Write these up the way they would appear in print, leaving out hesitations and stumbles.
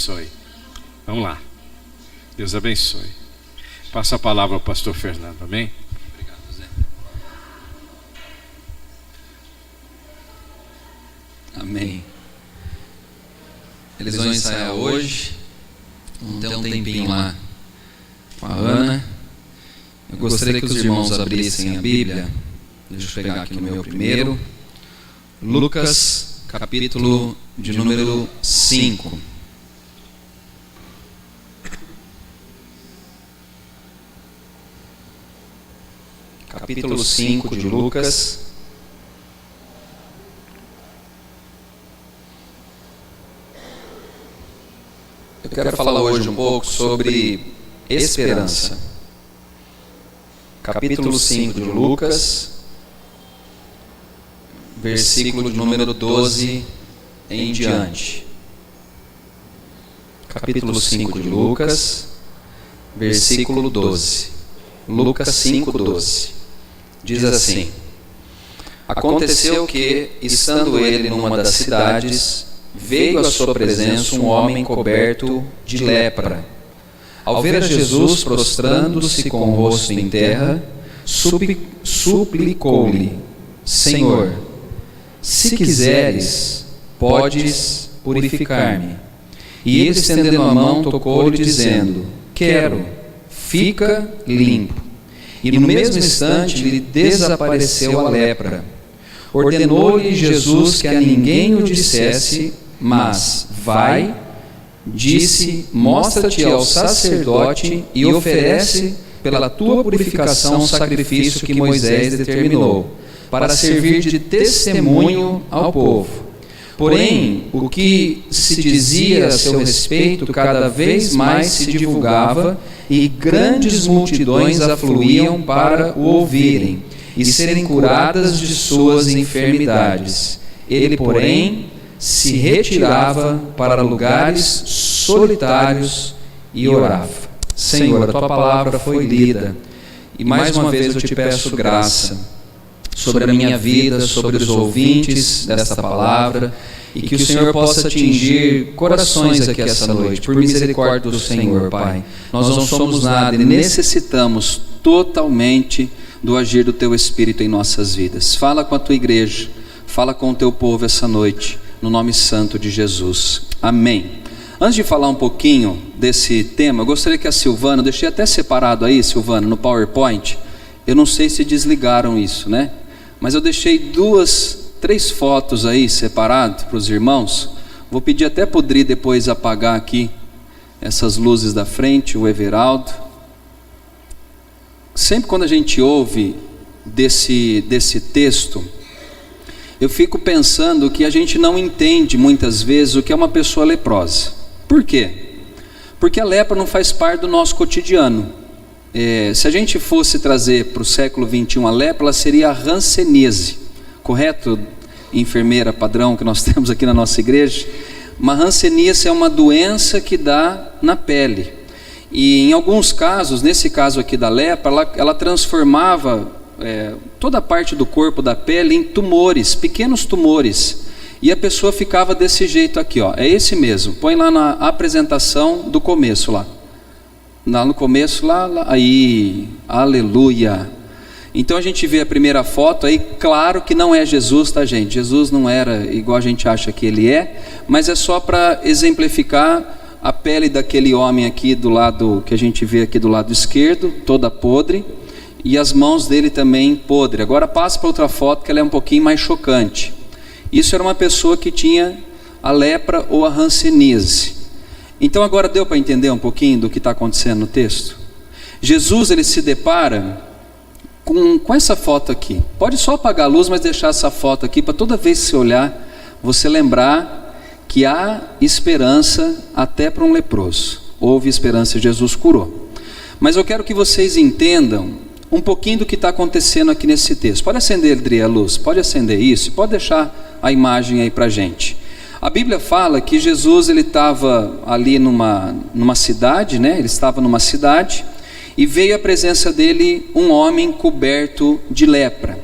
abençoe. Vamos lá. Deus abençoe. Passa a palavra ao pastor Fernando, amém? Obrigado, Zé. Amém. Eles vão ensaiar hoje. Vão ter um tempinho lá com a Ana. Eu gostaria que os irmãos abrissem a Bíblia. Deixa eu pegar aqui o meu primeiro. Lucas, capítulo de número 5. Capítulo 5 de Lucas. Eu quero falar hoje um pouco sobre esperança. Capítulo 5 de Lucas, versículo de número 12 em diante. Capítulo 5 de Lucas, versículo 12. Lucas 5, 12. Diz assim: Aconteceu que, estando ele numa das cidades, veio à sua presença um homem coberto de lepra. Ao ver a Jesus prostrando-se com o rosto em terra, suplicou-lhe: Senhor, se quiseres, podes purificar-me. E ele, estendendo a mão, tocou-lhe, dizendo: Quero, fica limpo. E no mesmo instante lhe desapareceu a lepra. Ordenou-lhe Jesus que a ninguém o dissesse, mas vai, disse, mostra-te ao sacerdote e oferece pela tua purificação um sacrifício que Moisés determinou, para servir de testemunho ao povo. Porém, o que se dizia a seu respeito cada vez mais se divulgava, e grandes multidões afluíam para o ouvirem e serem curadas de suas enfermidades. Ele, porém, se retirava para lugares solitários e orava. Senhor, a tua palavra foi lida, e mais uma vez eu te peço graça sobre a minha vida, sobre os ouvintes desta palavra, e que o Senhor possa atingir corações aqui essa noite, por misericórdia do Senhor, Pai. Nós não somos nada e necessitamos totalmente do agir do Teu Espírito em nossas vidas. Fala com a Tua igreja, fala com o Teu povo essa noite, no nome santo de Jesus. Amém. Antes de falar um pouquinho desse tema, eu gostaria que a Silvana, deixei até separado aí, Silvana, no PowerPoint. Eu não sei se desligaram isso, né? Mas eu deixei 3 fotos aí separadas para os irmãos. Vou pedir até para o Dri depois apagar aqui essas luzes da frente, o Everaldo. Sempre quando a gente ouve desse texto, eu fico pensando que a gente não entende muitas vezes o que é uma pessoa leprosa. Por quê? Porque a lepra não faz parte do nosso cotidiano. Se a gente fosse trazer para o século XXI a lepra, ela seria a hanseníase, correto, enfermeira padrão que nós temos aqui na nossa igreja? Uma hanseníase é uma doença que dá na pele, e em alguns casos, nesse caso aqui da lepra, ela transformava toda a parte do corpo, da pele, em tumores, pequenos tumores, e a pessoa ficava desse jeito aqui, ó. É esse mesmo, põe lá na apresentação do começo lá no começo, aí, aleluia. Então a gente vê a primeira foto aí, claro que não é Jesus, tá, gente? Jesus não era igual a gente acha que ele é, mas é só para exemplificar a pele daquele homem aqui do lado, que a gente vê aqui do lado esquerdo, toda podre, e as mãos dele também podre. Agora passa para outra foto que ela é um pouquinho mais chocante. Isso era uma pessoa que tinha a lepra ou a hanseníase. Então agora deu para entender um pouquinho do que está acontecendo no texto? Jesus, ele se depara com essa foto aqui. Pode só apagar a luz, mas deixar essa foto aqui, para toda vez que você olhar, você lembrar que há esperança até para um leproso. Houve esperança, Jesus curou. Mas eu quero que vocês entendam um pouquinho do que está acontecendo aqui nesse texto. Pode acender, Adri, a luz, pode acender isso, pode deixar a imagem aí para a gente. A Bíblia fala que Jesus, ele estava ali numa cidade, né? Ele estava numa cidade, e veio à presença dele um homem coberto de lepra.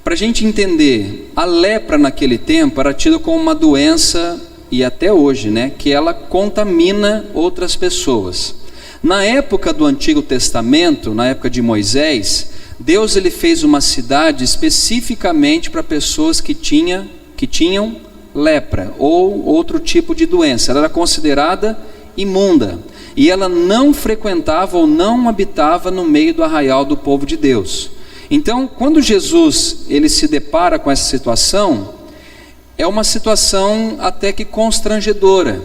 Para a gente entender, a lepra naquele tempo era tida como uma doença e até hoje, né, que ela contamina outras pessoas. Na época do Antigo Testamento, na época de Moisés, Deus ele fez uma cidade especificamente para pessoas que tinham lepra ou outro tipo de doença. Ela era considerada imunda e ela não frequentava ou não habitava no meio do arraial do povo de Deus. Então, quando Jesus ele se depara com essa situação, é uma situação até que constrangedora,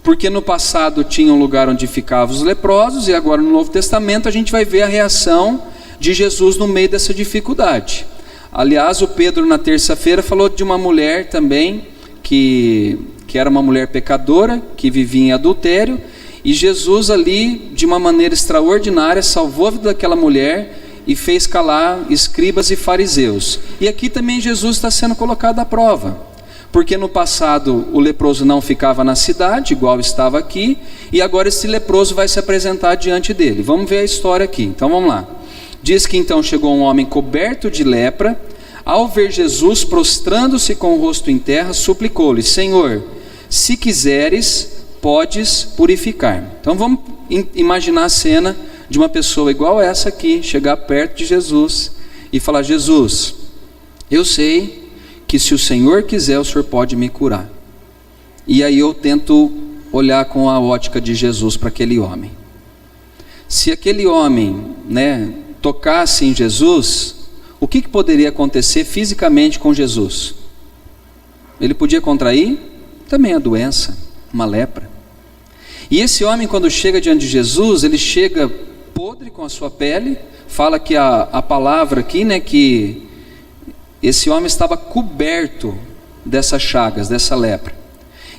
porque no passado tinha um lugar onde ficavam os leprosos, e agora no Novo Testamento a gente vai ver a reação de Jesus no meio dessa dificuldade. Aliás, o Pedro na terça-feira falou de uma mulher também, que era uma mulher pecadora, que vivia em adultério, e Jesus ali, de uma maneira extraordinária, salvou a vida daquela mulher, e fez calar escribas e fariseus. E aqui também Jesus está sendo colocado à prova, porque no passado o leproso não ficava na cidade, igual estava aqui, e agora esse leproso vai se apresentar diante dele. Vamos ver a história aqui, então vamos lá. Diz que então chegou um homem coberto de lepra, ao ver Jesus, prostrando-se com o rosto em terra, suplicou-lhe: Senhor, se quiseres, podes purificar. Então vamos imaginar a cena de uma pessoa igual essa aqui, chegar perto de Jesus e falar: Jesus, eu sei que se o Senhor quiser, o Senhor pode me curar. E aí eu tento olhar com a ótica de Jesus para aquele homem. Se aquele homem, tocasse em Jesus, o que poderia acontecer fisicamente com Jesus? Ele podia contrair também a doença, uma lepra. E esse homem, quando chega diante de Jesus, ele chega podre com a sua pele. Fala que a palavra aqui, que esse homem estava coberto dessas chagas, dessa lepra.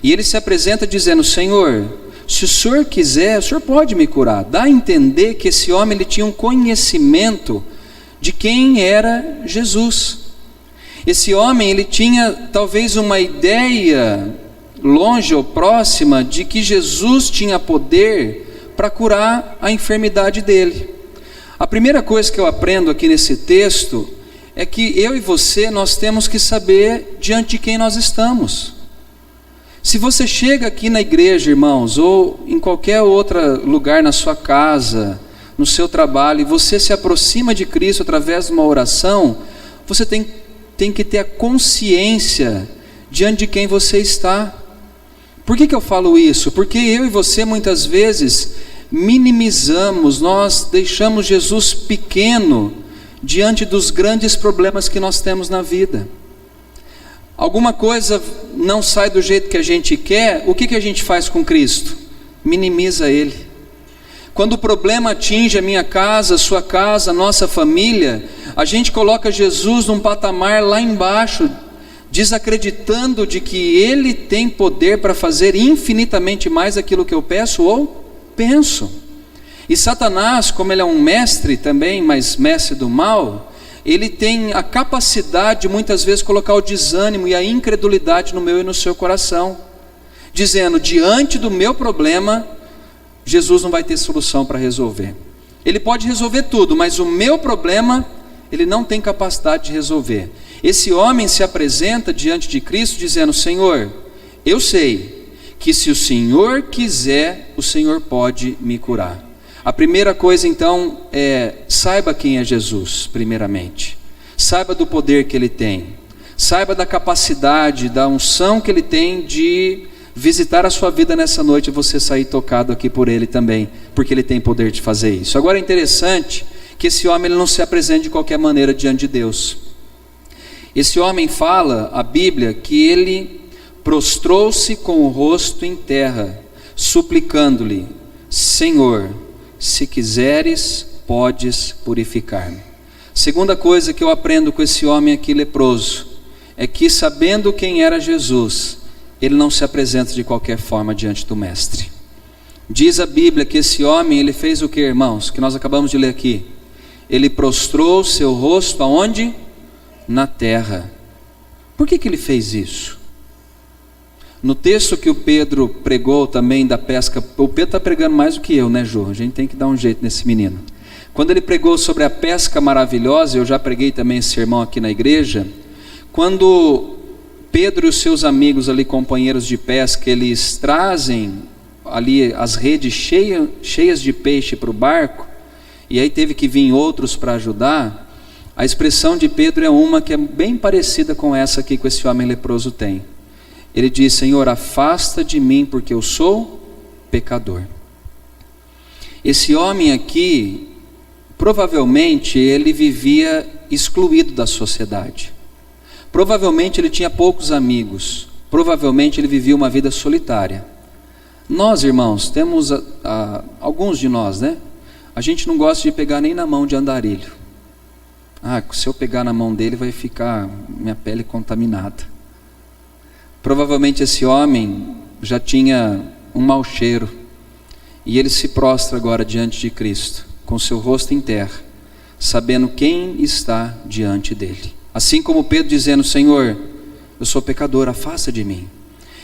E ele se apresenta dizendo: Senhor, se o Senhor quiser, o Senhor pode me curar. Dá a entender que esse homem ele tinha um conhecimento de quem era Jesus. Esse homem ele tinha talvez uma ideia longe ou próxima de que Jesus tinha poder para curar a enfermidade dele. A primeira coisa que eu aprendo aqui nesse texto é que eu e você, nós temos que saber diante de quem nós estamos. Se você chega aqui na igreja, irmãos, ou em qualquer outro lugar, na sua casa, no seu trabalho, e você se aproxima de Cristo através de uma oração, você tem que ter a consciência diante de quem você está. Por que eu falo isso? Porque eu e você muitas vezes minimizamos, nós deixamos Jesus pequeno diante dos grandes problemas que nós temos na vida. Alguma coisa não sai do jeito que a gente quer, o que a gente faz com Cristo? Minimiza Ele. Quando o problema atinge a minha casa, a sua casa, a nossa família, a gente coloca Jesus num patamar lá embaixo, desacreditando de que Ele tem poder para fazer infinitamente mais aquilo que eu peço ou penso. E Satanás, como ele é um mestre também, mas mestre do mal, ele tem a capacidade de muitas vezes colocar o desânimo e a incredulidade no meu e no seu coração, dizendo: diante do meu problema, Jesus não vai ter solução para resolver. Ele pode resolver tudo, mas o meu problema, Ele não tem capacidade de resolver. Esse homem se apresenta diante de Cristo dizendo: Senhor, eu sei que se o Senhor quiser, o Senhor pode me curar. A primeira coisa então é: saiba quem é Jesus, primeiramente. Saiba do poder que Ele tem. Saiba da capacidade, da unção que Ele tem de visitar a sua vida nessa noite e você sair tocado aqui por Ele também, porque Ele tem poder de fazer isso. Agora é interessante que esse homem ele não se apresente de qualquer maneira diante de Deus. Esse homem fala, a Bíblia, que ele prostrou-se com o rosto em terra, suplicando-lhe: Senhor, se quiseres, podes purificar-me. Segunda coisa que eu aprendo com esse homem aqui leproso, é que sabendo quem era Jesus, ele não se apresenta de qualquer forma diante do mestre. Diz a Bíblia que esse homem, ele fez o que, irmãos? Que nós acabamos de ler aqui. Ele prostrou seu rosto aonde? Na terra. Por que ele fez isso? No texto que o Pedro pregou também da pesca, o Pedro está pregando mais do que eu, né, Jô? A gente tem que dar um jeito nesse menino. Quando ele pregou sobre a pesca maravilhosa, eu já preguei também esse sermão aqui na igreja, quando Pedro e os seus amigos ali, companheiros de pesca, eles trazem ali as redes cheias de peixe para o barco, e aí teve que vir outros para ajudar. A expressão de Pedro é uma que é bem parecida com essa aqui que esse homem leproso tem. Ele diz: Senhor, afasta de mim, porque eu sou pecador. Esse homem aqui, provavelmente ele vivia excluído da sociedade. Provavelmente ele tinha poucos amigos. Provavelmente ele vivia uma vida solitária. Nós, irmãos, temos alguns de nós, né? A gente não gosta de pegar nem na mão de andarilho. Se eu pegar na mão dele vai ficar minha pele contaminada. Provavelmente esse homem já tinha um mau cheiro, e ele se prostra agora diante de Cristo, com seu rosto em terra, sabendo quem está diante dele. Assim como Pedro dizendo: Senhor, eu sou pecador, afasta de mim.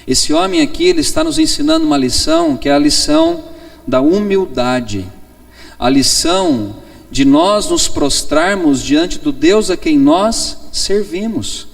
Esse homem aqui, ele está nos ensinando uma lição, que é a lição da humildade, a lição de nós nos prostrarmos diante do Deus a quem nós servimos.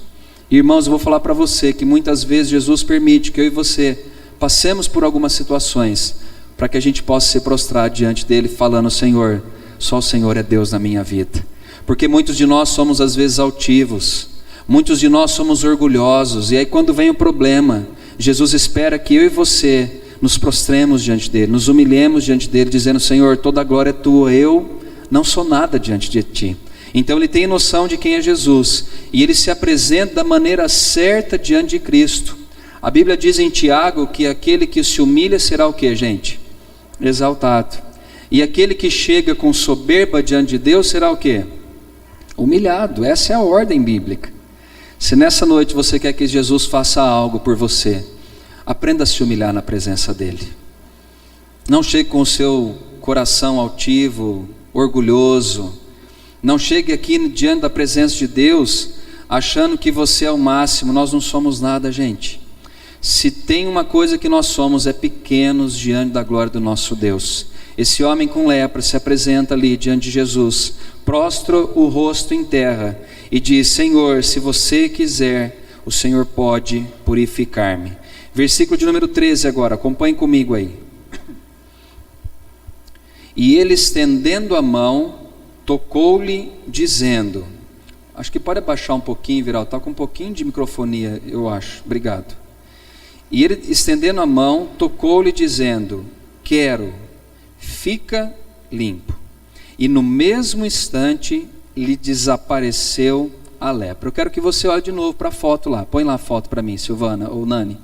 Irmãos, eu vou falar para você que muitas vezes Jesus permite que eu e você passemos por algumas situações, para que a gente possa se prostrar diante dele, falando: Senhor, só o Senhor é Deus na minha vida. Porque muitos de nós somos às vezes altivos, muitos de nós somos orgulhosos, e aí quando vem o problema, Jesus espera que eu e você nos prostremos diante dele, nos humilhemos diante dele, dizendo: Senhor, toda a glória é tua, eu não sou nada diante de ti. Então ele tem noção de quem é Jesus, e ele se apresenta da maneira certa diante de Cristo. A Bíblia diz em Tiago que aquele que se humilha será o que, gente? Exaltado. E aquele que chega com soberba diante de Deus será o que? Humilhado. Essa é a ordem bíblica. Se nessa noite você quer que Jesus faça algo por você, aprenda a se humilhar na presença dele. Não chegue com o seu coração altivo, orgulhoso. Não chegue aqui diante da presença de Deus achando que você é o máximo. Nós não somos nada, gente. Se tem uma coisa que nós somos, é pequenos diante da glória do nosso Deus. Esse homem com lepra se apresenta ali diante de Jesus, prostra o rosto em terra e diz: Senhor, se você quiser, o Senhor pode purificar-me. Versículo de número 13 agora, acompanhe comigo aí. E ele, estendendo a mão, tocou-lhe, dizendo... Acho que pode abaixar um pouquinho, Viral, está com um pouquinho de microfonia, eu acho. Obrigado. E ele, estendendo a mão, tocou-lhe, dizendo: quero, fica limpo. E no mesmo instante lhe desapareceu a lepra. Eu quero que você olhe de novo para a foto lá. Põe lá a foto para mim, Silvana ou Nani.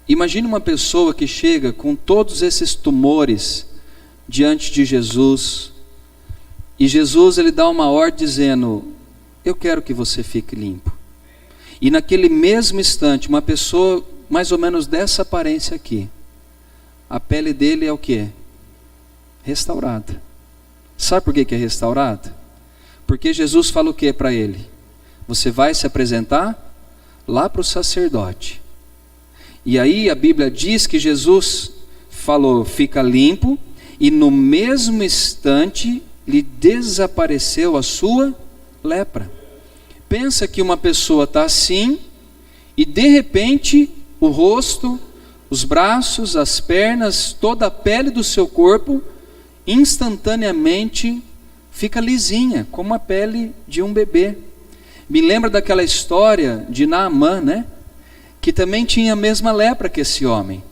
Imagine uma pessoa que chega com todos esses tumores diante de Jesus, e Jesus ele dá uma ordem dizendo: eu quero que você fique limpo. E naquele mesmo instante, uma pessoa mais ou menos dessa aparência aqui, a pele dele é o que? Restaurada. Sabe por que é restaurada? Porque Jesus fala o que para ele? Você vai se apresentar lá para o sacerdote. E aí a Bíblia diz que Jesus falou: fica limpo, e no mesmo instante lhe desapareceu a sua lepra. Pensa que uma pessoa está assim, e de repente o rosto, os braços, as pernas, toda a pele do seu corpo instantaneamente fica lisinha, como a pele de um bebê. Me lembra daquela história de Naamã, né? Que também tinha a mesma lepra que esse homem,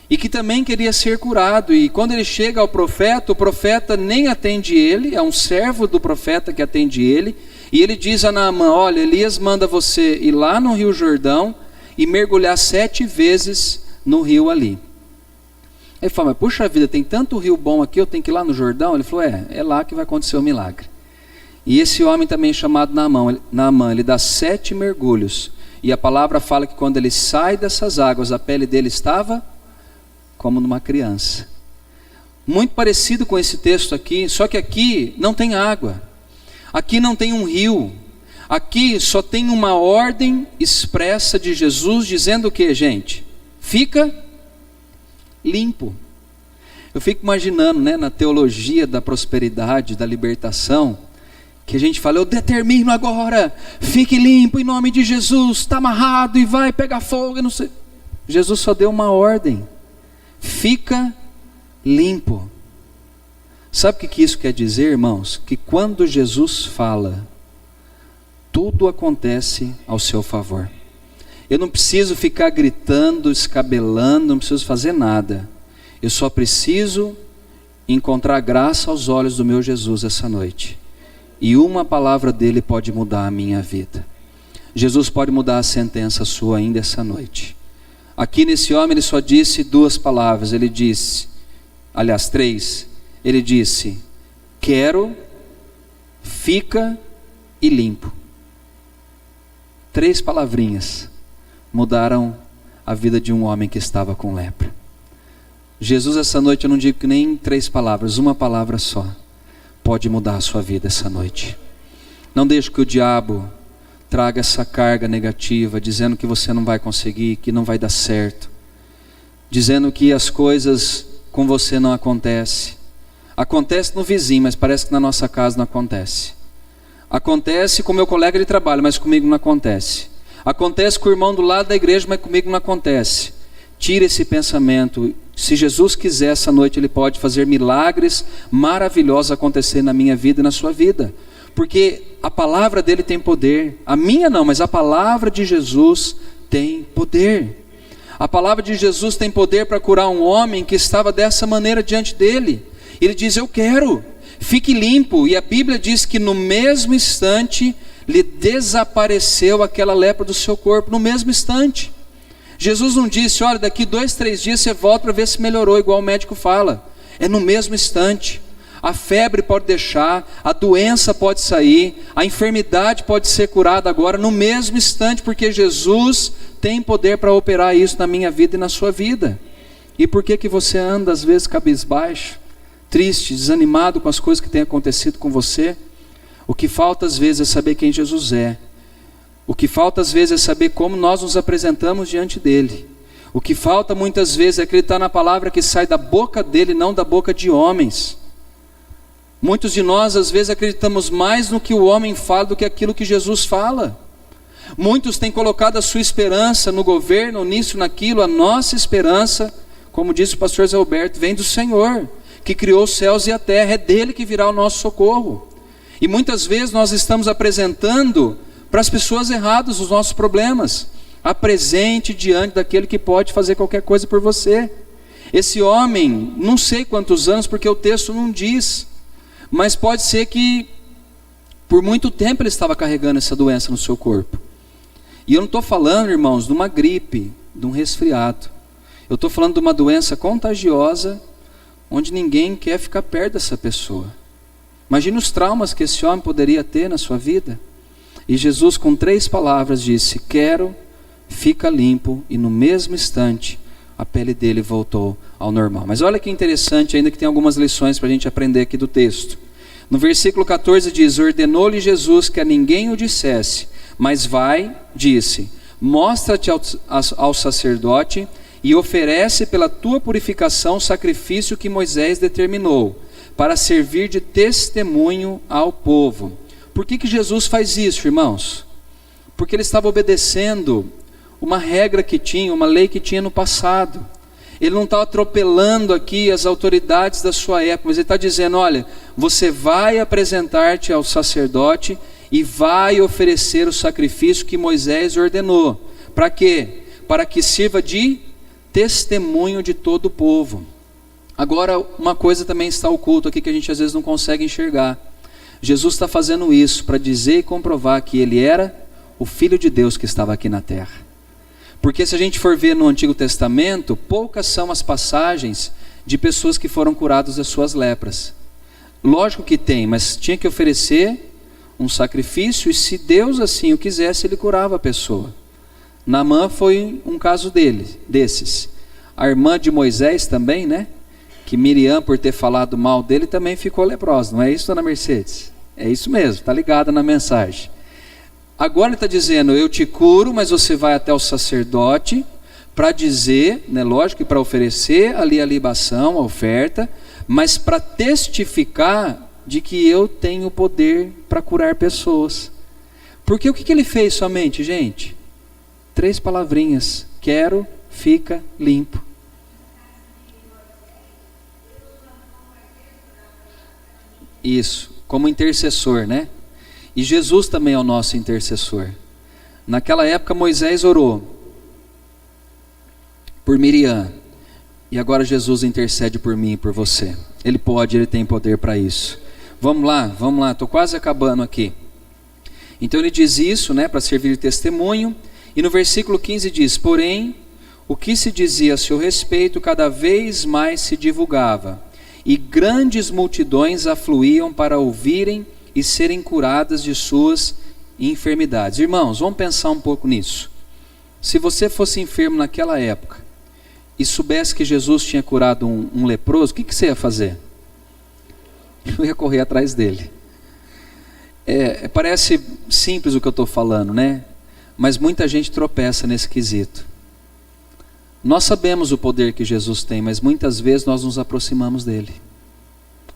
e que também queria ser curado. E quando ele chega ao profeta, o profeta nem atende ele, é um servo do profeta que atende ele, e ele diz a Naamã: olha, Elias manda você ir lá no rio Jordão e mergulhar 7 vezes no rio ali. Ele fala: mas puxa vida, tem tanto rio bom aqui, eu tenho que ir lá no Jordão? Ele falou: é lá que vai acontecer o milagre. E esse homem também chamado Naamã, ele dá 7 mergulhos, e a palavra fala que quando ele sai dessas águas, a pele dele estava como numa criança. Muito parecido com esse texto aqui, só que aqui não tem água, aqui não tem um rio, aqui só tem uma ordem expressa de Jesus dizendo o que, gente? Fica limpo. Eu fico imaginando, né, na teologia da prosperidade, da libertação, que a gente fala, eu determino agora, fique limpo em nome de Jesus, está amarrado e vai pegar fogo, eu não sei. Jesus só deu uma ordem, fica limpo. Sabe o que isso quer dizer, irmãos? Que quando Jesus fala, tudo acontece ao seu favor. Eu não preciso ficar gritando, escabelando, não preciso fazer nada. Eu só preciso encontrar graça aos olhos do meu Jesus essa noite. E uma palavra dele pode mudar a minha vida. Jesus pode mudar a sentença sua ainda essa noite. Aqui nesse homem ele só disse 2 palavras. Ele disse, aliás 3. Ele disse, quero, fica e limpo. 3 palavrinhas mudaram a vida de um homem que estava com lepra. Jesus, essa noite, eu não digo que nem 3 palavras, uma palavra só pode mudar a sua vida essa noite. Não deixe que o diabo traga essa carga negativa, dizendo que você não vai conseguir, que não vai dar certo, dizendo que as coisas com você não acontecem. Acontece no vizinho, mas parece que na nossa casa não acontece. Acontece com meu colega de trabalho, mas comigo não acontece. Acontece com o irmão do lado da igreja, mas comigo não acontece. Tira esse pensamento. Se Jesus quiser essa noite, Ele pode fazer milagres maravilhosos acontecer na minha vida e na sua vida. Porque a palavra dele tem poder. A minha não, mas a palavra de Jesus tem poder. A palavra de Jesus tem poder para curar um homem que estava dessa maneira diante dele. Ele diz, eu quero, fique limpo. E a Bíblia diz que no mesmo instante lhe desapareceu aquela lepra do seu corpo. No mesmo instante. Jesus não disse, olha, daqui 2, 3 dias você volta para ver se melhorou, igual o médico fala. É no mesmo instante. A febre pode deixar, a doença pode sair, a enfermidade pode ser curada agora, no mesmo instante, porque Jesus tem poder para operar isso na minha vida e na sua vida. E por que você anda às vezes cabisbaixo, triste, desanimado com as coisas que têm acontecido com você? O que falta às vezes é saber quem Jesus é. O que falta às vezes é saber como nós nos apresentamos diante dele. O que falta muitas vezes é acreditar na palavra que sai da boca dele, não da boca de homens. Muitos de nós às vezes acreditamos mais no que o homem fala do que aquilo que Jesus fala. Muitos têm colocado a sua esperança no governo, nisso, naquilo. A nossa esperança, como disse o pastor Zé Alberto, vem do Senhor, que criou os céus e a terra. É dele que virá o nosso socorro. E muitas vezes nós estamos apresentando para as pessoas erradas os nossos problemas. Apresente diante daquele que pode fazer qualquer coisa por você. Esse homem, não sei quantos anos, porque o texto não diz, mas pode ser que por muito tempo ele estava carregando essa doença no seu corpo. E eu não estou falando, irmãos, de uma gripe, de um resfriado. Eu estou falando de uma doença contagiosa, onde ninguém quer ficar perto dessa pessoa. Imagine os traumas que esse homem poderia ter na sua vida. E Jesus, com 3 palavras, disse, quero, fica limpo. E no mesmo instante, a pele dele voltou ao normal. Mas olha que interessante, ainda que tem algumas lições para a gente aprender aqui do texto. No versículo 14 diz, ordenou-lhe Jesus que a ninguém o dissesse, mas vai, disse, mostra-te ao sacerdote e oferece pela tua purificação o sacrifício que Moisés determinou, para servir de testemunho ao povo. Por que Jesus faz isso, irmãos? Porque ele estava obedecendo uma regra que tinha, uma lei que tinha no passado. Ele não está atropelando aqui as autoridades da sua época, mas ele está dizendo, olha, você vai apresentar-te ao sacerdote e vai oferecer o sacrifício que Moisés ordenou. Para quê? Para que sirva de testemunho de todo o povo. Agora, uma coisa também está oculta aqui que a gente às vezes não consegue enxergar. Jesus está fazendo isso para dizer e comprovar que ele era o Filho de Deus que estava aqui na terra. Porque se a gente for ver no Antigo Testamento, poucas são as passagens de pessoas que foram curadas das suas lepras. Lógico que tem, mas tinha que oferecer um sacrifício, e se Deus assim o quisesse, ele curava a pessoa. Naamã foi um caso desses. A irmã de Moisés também, né? Que Miriam, por ter falado mal dele, também ficou leprosa. Não é isso, dona Mercedes? É isso mesmo, está ligada na mensagem. Agora ele está dizendo, eu te curo, mas você vai até o sacerdote para dizer, né, lógico, que para oferecer ali a libação, a oferta, mas para testificar de que eu tenho poder para curar pessoas. Porque o que ele fez somente, gente? 3 palavrinhas: quero, fica, limpo. Isso, como intercessor, né? E Jesus também é o nosso intercessor. Naquela época Moisés orou por Miriam, e agora Jesus intercede por mim e por você. Ele pode, ele tem poder para isso. Vamos lá, estou quase acabando aqui. Então ele diz isso, né, para servir de testemunho. E no versículo 15 diz: porém, o que se dizia a seu respeito cada vez mais se divulgava, e grandes multidões afluíam para ouvirem e serem curadas de suas enfermidades. Irmãos, vamos pensar um pouco nisso. Se você fosse enfermo naquela época e soubesse que Jesus tinha curado um leproso, o que você ia fazer? Eu ia correr atrás dele. Parece simples o que eu estou falando, né? Mas muita gente tropeça nesse quesito. Nós sabemos o poder que Jesus tem, mas muitas vezes nós nos aproximamos dele.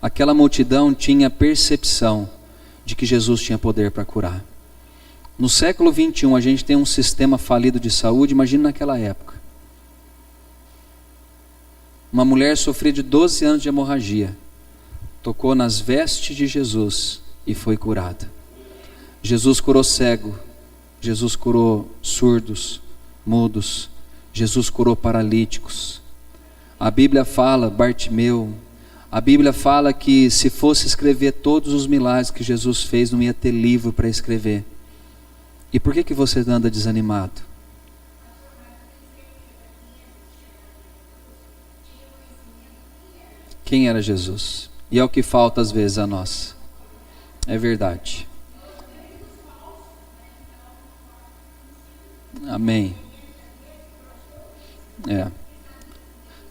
Aquela multidão tinha percepção de que Jesus tinha poder para curar. No século 21 a gente tem um sistema falido de saúde, imagina naquela época. Uma mulher sofria de 12 anos de hemorragia, tocou nas vestes de Jesus e foi curada. Jesus curou cego, Jesus curou surdos, mudos, Jesus curou paralíticos. A Bíblia fala, Bartimeu, a Bíblia fala que se fosse escrever todos os milagres que Jesus fez, não ia ter livro para escrever. E por que você anda desanimado? Quem era Jesus? E é o que falta às vezes a nós. É verdade. Amém.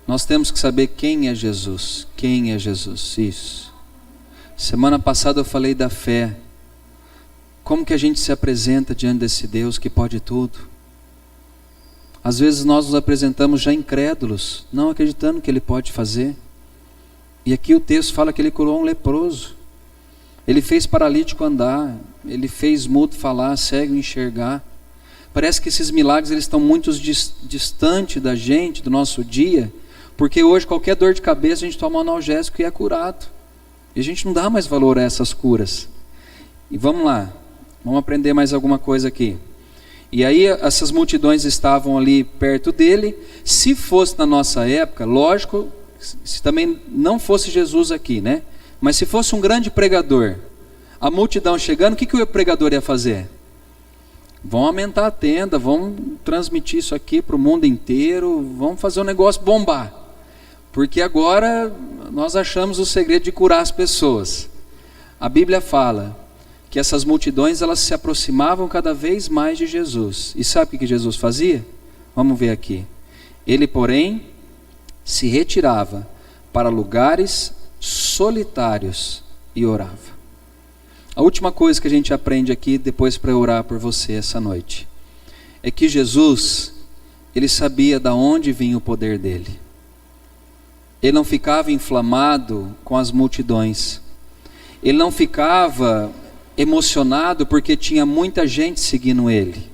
Nós temos que saber quem é Jesus. Quem é Jesus? Isso. Semana passada eu falei da fé. Como que a gente se apresenta diante desse Deus que pode tudo? Às vezes nós nos apresentamos já incrédulos, não acreditando que Ele pode fazer. E aqui o texto fala que Ele curou um leproso. Ele fez paralítico andar. Ele fez mudo falar, cego enxergar. Parece que esses milagres eles estão muito distantes da gente, do nosso dia. Porque hoje qualquer dor de cabeça a gente toma um analgésico e é curado. E a gente não dá mais valor a essas curas. E vamos lá. Vamos aprender mais alguma coisa aqui. E aí essas multidões estavam ali perto dele. Se fosse na nossa época, lógico, se também não fosse Jesus aqui, né? Mas se fosse um grande pregador, a multidão chegando, o que o pregador ia fazer? Vão aumentar a tenda, vão transmitir isso aqui para o mundo inteiro, vamos fazer o negócio bombar. Porque agora nós achamos o segredo de curar as pessoas. A Bíblia fala que essas multidões elas se aproximavam cada vez mais de Jesus. E sabe o que Jesus fazia? Vamos ver aqui. Ele, porém, se retirava para lugares solitários e orava. A última coisa que a gente aprende aqui, depois para orar por você essa noite, é que Jesus, Ele sabia de onde vinha o poder dele. Ele não ficava inflamado com as multidões. Ele não ficava emocionado porque tinha muita gente seguindo ele.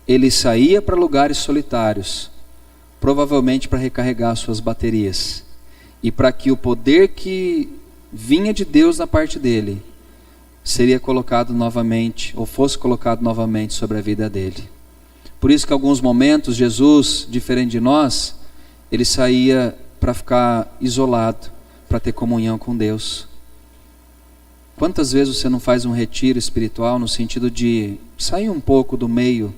Ele saía para lugares solitários, provavelmente para recarregar suas baterias, e para que o poder que vinha de Deus na parte dele seria colocado novamente, ou fosse colocado novamente sobre a vida dele. Por isso que em alguns momentos Jesus, diferente de nós, ele saía para ficar isolado, para ter comunhão com Deus. Quantas vezes você não faz um retiro espiritual no sentido de sair um pouco do meio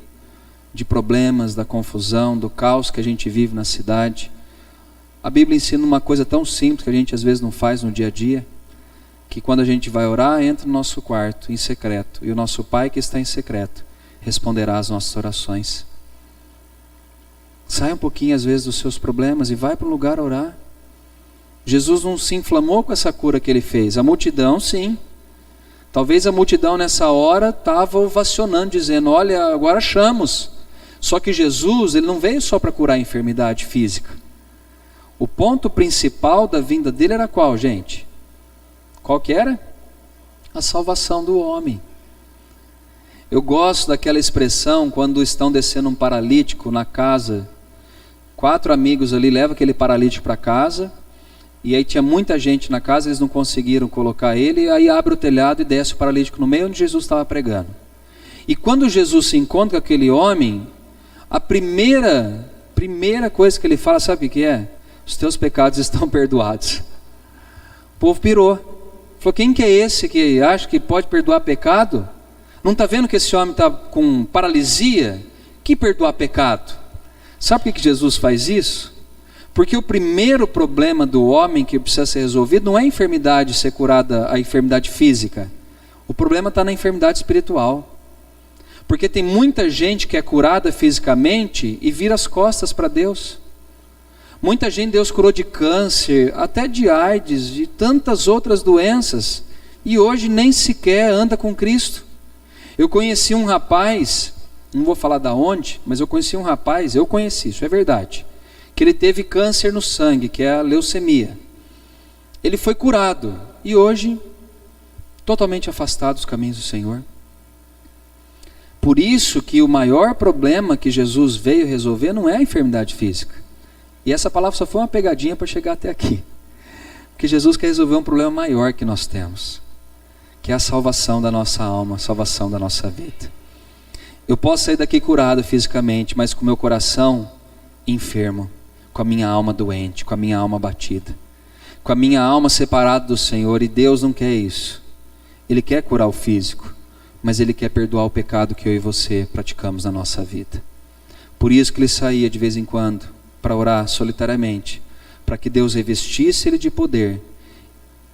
de problemas, da confusão, do caos que a gente vive na cidade? A Bíblia ensina uma coisa tão simples que a gente às vezes não faz no dia a dia, que quando a gente vai orar, entra no nosso quarto em secreto, e o nosso Pai que está em secreto responderá às nossas orações. Sai um pouquinho às vezes dos seus problemas e vai para um lugar orar. Jesus não se inflamou com essa cura que ele fez. A multidão, sim. Talvez a multidão nessa hora estava ovacionando, dizendo: olha, agora achamos. Só que Jesus, ele não veio só para curar a enfermidade física. O ponto principal da vinda dele era qual, gente? Qual que era? A salvação do homem. Eu gosto daquela expressão quando estão descendo um paralítico na casa. 4 amigos ali levam aquele paralítico para casa. E aí tinha muita gente na casa, eles não conseguiram colocar ele. Aí abre o telhado e desce o paralítico no meio onde Jesus estava pregando. E quando Jesus se encontra com aquele homem, a primeira coisa que ele fala, sabe o que é? Os teus pecados estão perdoados. O povo pirou. Falou, quem que é esse que acha que pode perdoar pecado? Não está vendo que esse homem está com paralisia? Que perdoar pecado? Sabe por que Jesus faz isso? Porque o primeiro problema do homem que precisa ser resolvido não é a enfermidade ser curada, a enfermidade física. O problema está na enfermidade espiritual. Porque tem muita gente que é curada fisicamente e vira as costas para Deus. Muita gente Deus curou de câncer, até de AIDS, de tantas outras doenças, e hoje nem sequer anda com Cristo. Eu conheci um rapaz, não vou falar da onde, mas eu conheci, isso é verdade, que ele teve câncer no sangue, que é a leucemia. Ele foi curado, e hoje, totalmente afastado dos caminhos do Senhor. Por isso que o maior problema que Jesus veio resolver não é a enfermidade física. E essa palavra só foi uma pegadinha para chegar até aqui. Porque Jesus quer resolver um problema maior que nós temos, que é a salvação da nossa alma, a salvação da nossa vida. Eu posso sair daqui curado fisicamente, mas com o meu coração enfermo, com a minha alma doente, com a minha alma batida, com a minha alma separada do Senhor, e Deus não quer isso. Ele quer curar o físico, mas Ele quer perdoar o pecado que eu e você praticamos na nossa vida. Por isso que Ele saía de vez em quando para orar solitariamente, para que Deus revestisse Ele de poder,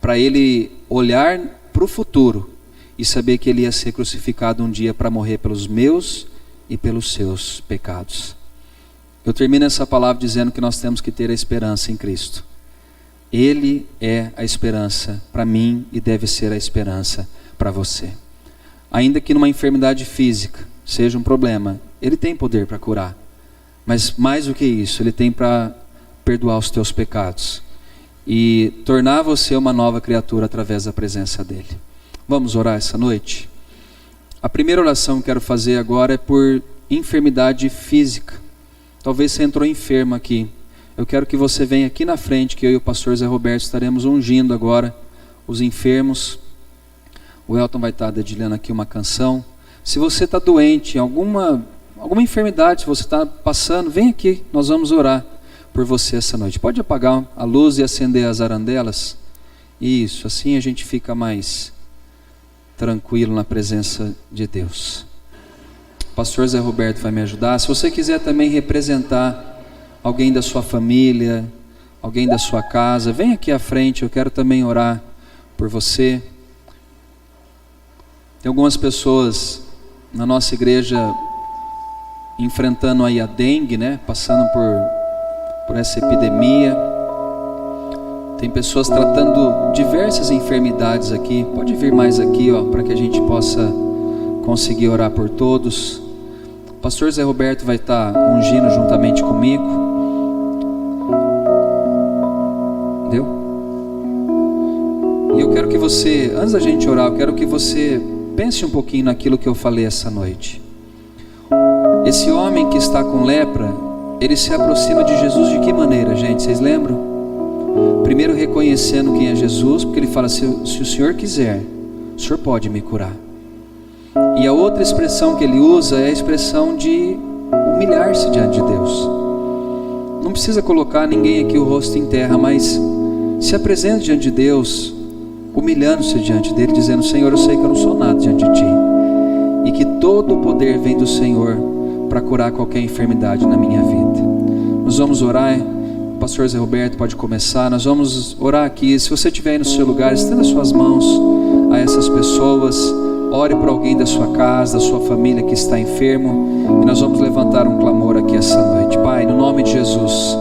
para Ele olhar para o futuro e saber que Ele ia ser crucificado um dia para morrer pelos meus e pelos seus pecados. Eu termino essa palavra dizendo que nós temos que ter a esperança em Cristo. Ele é a esperança para mim e deve ser a esperança para você. Ainda que numa enfermidade física seja um problema, Ele tem poder para curar. Mas mais do que isso, Ele tem para perdoar os teus pecados e tornar você uma nova criatura através da presença dEle. Vamos orar essa noite? A primeira oração que quero fazer agora é por enfermidade física. Talvez você entrou enfermo aqui. Eu quero que você venha aqui na frente, que eu e o pastor Zé Roberto estaremos ungindo agora os enfermos. O Elton vai estar dedilhando aqui uma canção. Se você está doente, alguma enfermidade, se você está passando, vem aqui, nós vamos orar por você essa noite. Pode apagar a luz e acender as arandelas? Isso, assim a gente fica mais tranquilo na presença de Deus. O pastor Zé Roberto vai me ajudar. Se você quiser também representar alguém da sua família, alguém da sua casa, vem aqui à frente, eu quero também orar por você. Tem algumas pessoas na nossa igreja enfrentando aí a dengue, né? Passando por essa epidemia. Tem pessoas tratando diversas enfermidades aqui. Pode vir mais aqui, ó, para que a gente possa conseguir orar por todos. O pastor Zé Roberto vai estar ungindo juntamente comigo. Deu? E eu quero que você, antes da gente orar, eu quero que você pense um pouquinho naquilo que eu falei essa noite. Esse homem que está com lepra, ele se aproxima de Jesus de que maneira, gente? Vocês lembram? Primeiro reconhecendo quem é Jesus, porque ele fala, se o Senhor quiser, o Senhor pode me curar. E a outra expressão que ele usa é a expressão de humilhar-se diante de Deus. Não precisa colocar ninguém aqui o rosto em terra, mas se apresenta diante de Deus, humilhando-se diante dele, dizendo, Senhor, eu sei que eu não sou nada diante de Ti, e que todo o poder vem do Senhor para curar qualquer enfermidade na minha vida. Nós vamos orar. O pastor Zé Roberto pode começar. Nós vamos orar aqui. Se você estiver aí no seu lugar, estenda suas mãos a essas pessoas. Ore por alguém da sua casa, da sua família que está enfermo, e nós vamos levantar um clamor aqui essa noite. Pai, no nome de Jesus,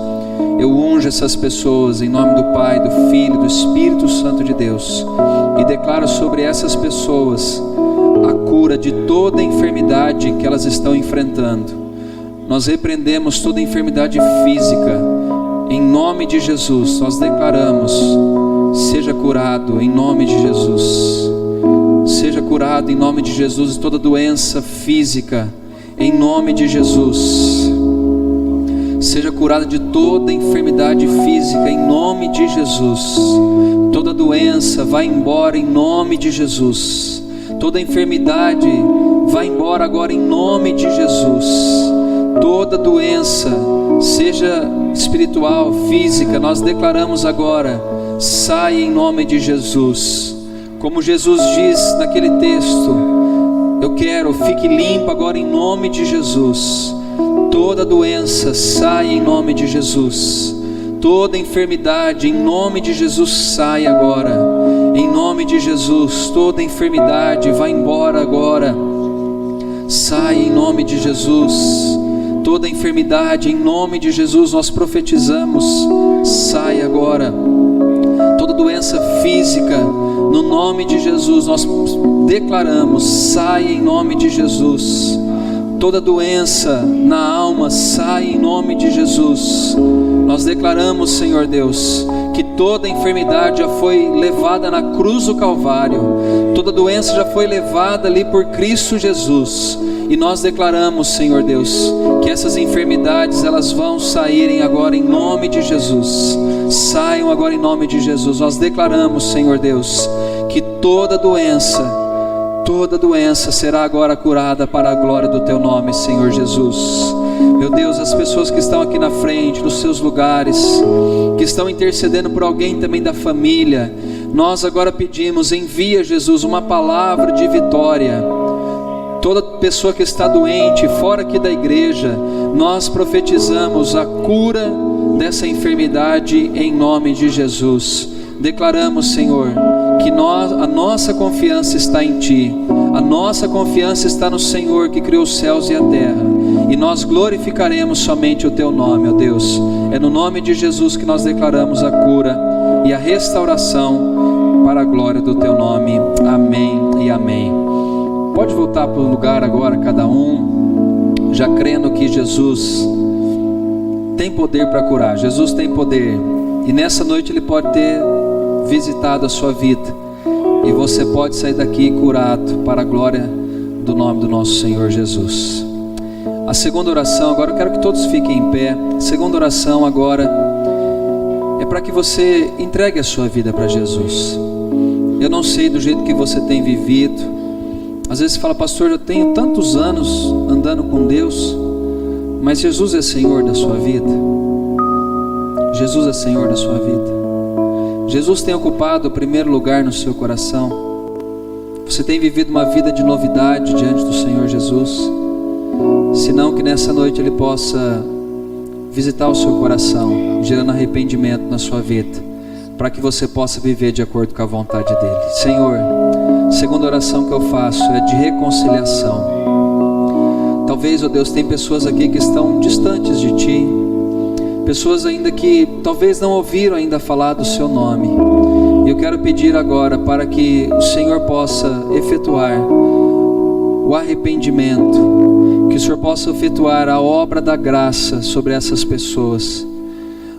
eu unjo essas pessoas em nome do Pai, do Filho e do Espírito Santo de Deus, e declaro sobre essas pessoas a cura de toda enfermidade que elas estão enfrentando. Nós repreendemos toda enfermidade física em nome de Jesus. Nós declaramos seja curado em nome de Jesus. Seja curado em nome de Jesus de toda doença física, em nome de Jesus. Seja curado de toda enfermidade física, em nome de Jesus. Toda doença vai embora em nome de Jesus. Toda enfermidade vai embora agora em nome de Jesus. Toda doença, seja espiritual, física, nós declaramos agora, sai em nome de Jesus. Como Jesus diz naquele texto, eu quero, fique limpo agora em nome de Jesus. Toda doença sai em nome de Jesus. Toda enfermidade em nome de Jesus sai agora. Em nome de Jesus, toda enfermidade vai embora agora. Sai em nome de Jesus. Toda enfermidade em nome de Jesus nós profetizamos, sai agora. Toda doença física, no nome de Jesus nós declaramos, sai em nome de Jesus. Toda doença na alma, sai em nome de Jesus. Nós declaramos, Senhor Deus, que toda enfermidade já foi levada na cruz do Calvário. Toda doença já foi levada ali por Cristo Jesus. E nós declaramos, Senhor Deus, que essas enfermidades elas vão saírem agora em nome de Jesus. Saiam agora em nome de Jesus. Nós declaramos, Senhor Deus, que toda doença será agora curada para a glória do Teu nome, Senhor Jesus. Meu Deus, as pessoas que estão aqui na frente, nos seus lugares, que estão intercedendo por alguém também da família, nós agora pedimos, envia, Jesus, uma palavra de vitória. Toda pessoa que está doente, fora aqui da igreja, nós profetizamos a cura dessa enfermidade em nome de Jesus. Declaramos, Senhor, que a nossa confiança está em Ti. A nossa confiança está no Senhor que criou os céus e a terra. E nós glorificaremos somente o Teu nome, ó Deus. É no nome de Jesus que nós declaramos a cura e a restauração para a glória do Teu nome. Amém e amém. Pode voltar para o lugar agora, cada um, já crendo que Jesus tem poder para curar. Jesus tem poder. E nessa noite Ele pode ter visitado a sua vida. E você pode sair daqui curado para a glória do nome do nosso Senhor Jesus. A segunda oração, agora eu quero que todos fiquem em pé. A segunda oração agora é para que você entregue a sua vida para Jesus. Eu não sei do jeito que você tem vivido. Às vezes você fala, pastor, eu tenho tantos anos andando com Deus, mas Jesus é Senhor da sua vida. Jesus é Senhor da sua vida. Jesus tem ocupado o primeiro lugar no seu coração. Você tem vivido uma vida de novidade diante do Senhor Jesus. Senão que nessa noite Ele possa visitar o seu coração, gerando arrependimento na sua vida, para que você possa viver de acordo com a vontade dEle. Senhor, a segunda oração que eu faço é de reconciliação. Talvez, ó Deus, tem pessoas aqui que estão distantes de Ti, pessoas ainda que talvez não ouviram ainda falar do Seu nome. E eu quero pedir agora para que o Senhor possa efetuar o arrependimento, que o Senhor possa efetuar a obra da graça sobre essas pessoas,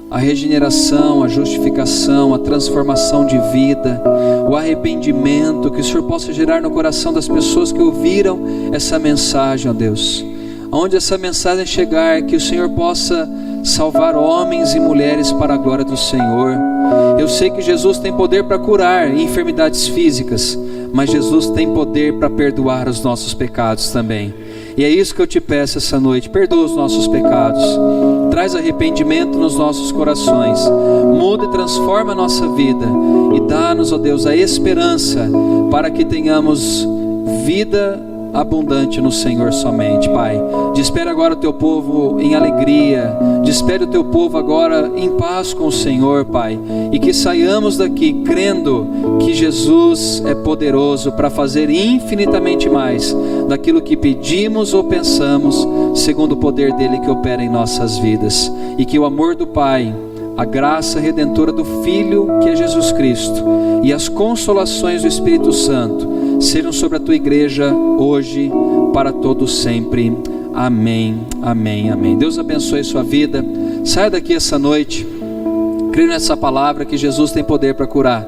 a regeneração, a justificação, a transformação de vida, o arrependimento, que o Senhor possa gerar no coração das pessoas que ouviram essa mensagem, ó Deus. Onde essa mensagem chegar, que o Senhor possa salvar homens e mulheres para a glória do Senhor. Eu sei que Jesus tem poder para curar enfermidades físicas, mas Jesus tem poder para perdoar os nossos pecados também. E é isso que eu te peço essa noite. Perdoa os nossos pecados, traz arrependimento nos nossos corações, muda e transforma a nossa vida e dá-nos, ó Deus, a esperança para que tenhamos vida abundante no Senhor somente, Pai. Despere agora o Teu povo em alegria, despere o Teu povo agora em paz com o Senhor, Pai, e que saiamos daqui crendo que Jesus é poderoso para fazer infinitamente mais daquilo que pedimos ou pensamos, segundo o poder dEle que opera em nossas vidas. E que o amor do Pai, a graça redentora do Filho, que é Jesus Cristo, e as consolações do Espírito Santo sejam sobre a Tua igreja hoje, para todos sempre. Amém, amém, amém. Deus abençoe sua vida. Saia daqui essa noite Creio nessa palavra que Jesus tem poder para curar.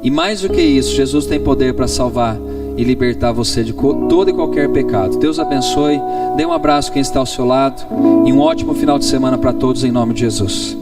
E mais do que isso, Jesus tem poder para salvar e libertar você de todo e qualquer pecado. Deus abençoe. Dê um abraço quem está ao seu lado. E um ótimo final de semana para todos em nome de Jesus.